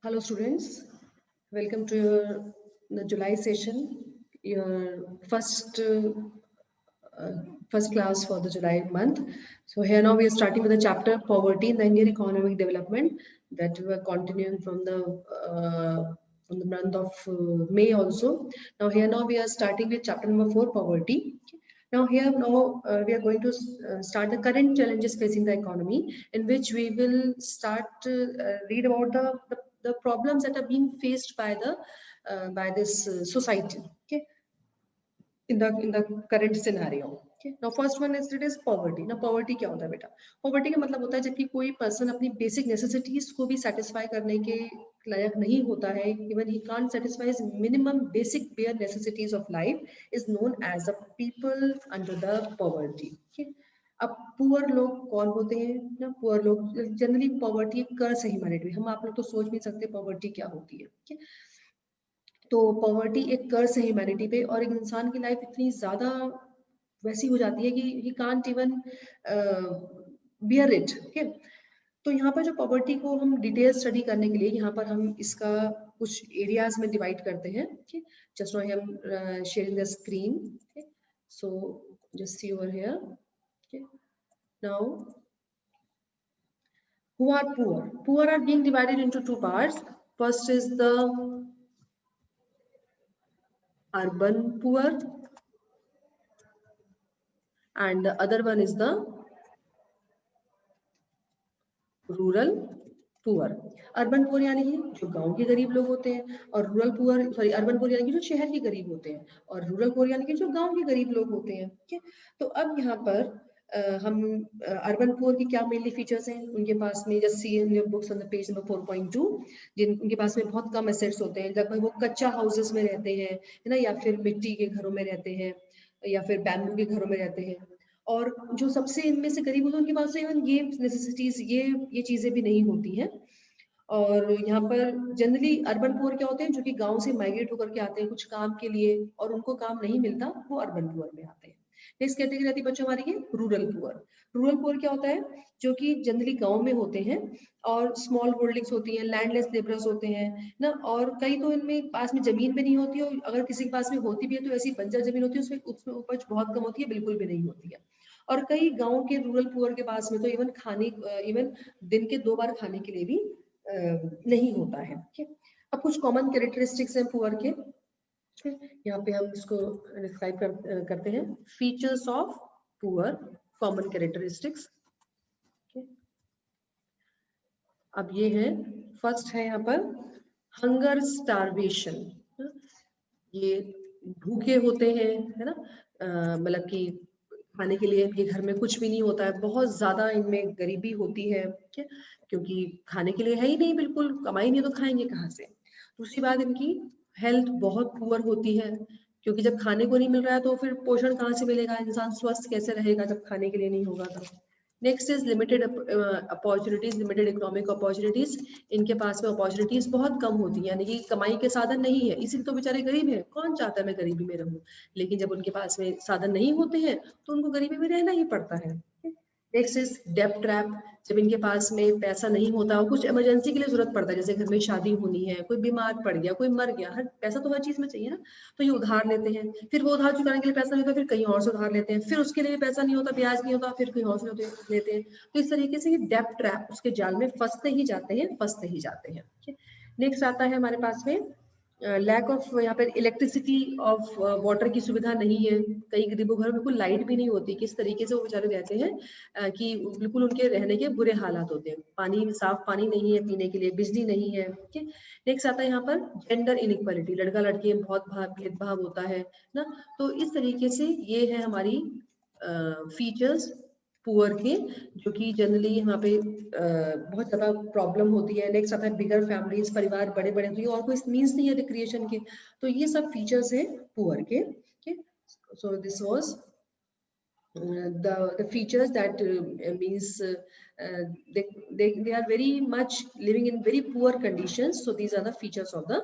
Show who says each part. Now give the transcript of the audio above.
Speaker 1: Hello students, welcome to the July session, your first class for the July month. So here now we are starting with the chapter poverty in the Indian economic development that we are continuing from the month of May also. Now here now we are starting with chapter number 4, poverty. Now here we are going to start the current challenges facing the economy, in which we will start read about the problems that are being faced by this society. Okay, in the current scenario. Okay, now first one is, it is poverty. Now poverty क्या होता है बेटा? Poverty का मतलब होता है जबकि कोई person अपनी basic necessities को भी satisfy करने के लायक नहीं होता है, even he can't satisfy his minimum basic bare necessities of life, is known as a people under the poverty. Okay, अब पुअर लोग कौन होते हैं ना? पुअर लोग जनरली पॉवर्टी कर्स है ह्यूमैनिटी। हम आप लोग तो सोच नहीं सकते पॉवर्टी क्या होती है। okay? तो पॉवर्टी एक कर्स है ह्यूमैनिटी पे, और एक इंसान की लाइफ इतनी ज्यादा वैसी हो जाती है कि he can't even bear it. Okay, तो यहाँ पर जो पॉवर्टी को हम डिटेल स्टडी करने के लिए यहाँ पर हम इसका कुछ एरियाज में डिवाइड करते हैं। जस्ट नाउ हम sharing the screen. So just see over here. Now who are poor? Poor are being divided into two parts. First is the urban poor and the other one is the rural poor. Urban poor यानी कि जो गांव के गरीब लोग होते हैं, और रूरल पुअर अर्बन पुअर यानी कि जो शहर के गरीब होते हैं, और रूरल पुअर यानी कि जो गांव के गरीब लोग होते हैं। ठीक है, तो अब यहाँ पर हम अर्बन पुअर की क्या मेनली फीचर्स हैं उनके पास में, just see in your books on the page number 4.2, उनके पास में बहुत कम एसेट्स होते हैं। लगभग वो कच्चा हाउसेस में रहते हैं, है ना, या फिर मिट्टी के घरों में रहते हैं, या फिर बैम्बू के घरों में रहते हैं। और जो सबसे इनमें से गरीब होते हैं उनके पास इवन ये नेसेसिटीज, ये चीजें भी नहीं होती हैं। और यहाँ पर जनरली अर्बन पुअर क्या होते हैं, जो कि गांव से माइग्रेट होकर के आते हैं कुछ काम के लिए, और उनको काम नहीं मिलता, वो अर्बन पुअर में आते हैं। नेक्स्ट कैटेगरी आती है बच्चों हमारी ये रूरल पुअर। रूरल पुअर क्या होता है, जो कि जनरली गांव में होते हैं, और स्मॉल होल्डिंग्स होती हैं, लैंडलेस लेबरर्स होते हैं ना, और कई तो इनमें पास में जमीन भी नहीं होती, और अगर किसी के पास में होती भी है तो ऐसी बंजर जमीन होती है, उसमें उपज बहुत कम होती है, बिल्कुल भी नहीं होती है। और कई गांव के रूरल पुअर के पास में तो इवन दिन के 2 बार खाने के लिए भी नहीं होता है। अब कुछ कॉमन कैरेक्टरिस्टिक्स हैं पुअर के, यहाँ पे हम इसको डिस्क्राइब करते हैं। Features of poor, common characteristics. अब ये है, फर्स्ट है यहाँ पर हंगर स्टारवेशन। ये भूखे होते हैं, है ना, मतलब कि खाने के लिए इनके घर में कुछ भी नहीं होता है, बहुत ज्यादा इनमें गरीबी होती है, क्योंकि खाने के लिए है ही नहीं, बिल्कुल कमाई नहीं तो खाएंगे कहाँ से। दूसरी बात, इनकी हेल्थ बहुत पुअर होती है, क्योंकि जब खाने को नहीं मिल रहा है तो फिर पोषण कहाँ से मिलेगा, इंसान स्वस्थ कैसे रहेगा जब खाने के लिए नहीं होगा तो। Next is limited opportunities, limited economic opportunities. इनके पास में अपॉर्चुनिटीज बहुत कम होती है, यानी कि कमाई के साधन नहीं है, इसीलिए तो बेचारे गरीब हैं। कौन चाहता है मैं गरीबी में रहूं, लेकिन जब उनके पास में साधन नहीं होते हैं तो उनको गरीबी में रहना ही पड़ता है। नेक्स्ट इज डेब्ट ट्रैप। जब इनके पास में पैसा नहीं होता, कुछ इमरजेंसी के लिए जरूरत पड़ता है, जैसे घर में शादी होनी है, कोई बीमार पड़ गया, कोई मर गया, हर पैसा तो हर चीज में चाहिए ना, तो ये उधार लेते हैं। फिर वो उधार चुकाने के लिए पैसा नहीं होता, फिर कहीं और से उधार लेते हैं, फिर उसके लिए पैसा नहीं होता, ब्याज नहीं होता, फिर कहीं और से लेते हैं। तो इस तरीके से ये डेब्ट ट्रैप, उसके जाल में फंसते ही जाते हैं। नेक्स्ट आता है हमारे पास में लैक ऑफ, यहाँ पर इलेक्ट्रिसिटी ऑफ वाटर की सुविधा नहीं है। कई गरीबों घर में बिल्कुल लाइट भी नहीं होती, किस तरीके से वो बेचारे रहते हैं कि बिल्कुल उनके रहने के बुरे हालात होते हैं। पानी, साफ पानी नहीं है पीने के लिए, बिजली नहीं है। नेक्स्ट आता है यहाँ पर जेंडर इनइक्वालिटी, लड़का लड़की में बहुत भेदभाव होता है ना। तो इस तरीके से ये है हमारी फीचर्स पुअर के, जो कि जनरली यहाँ पे बहुत ज्यादा प्रॉब्लम होती है। नेक्स्ट आता है बिगर फैमिलीज, परिवार बड़े बड़े होते हैं और कोई मीन्स नहीं है रिक्रिएशन के। तो ये सब फीचर्स है पुअर के। So this was the features that means they are very much living in very poor conditions. So these are the features of the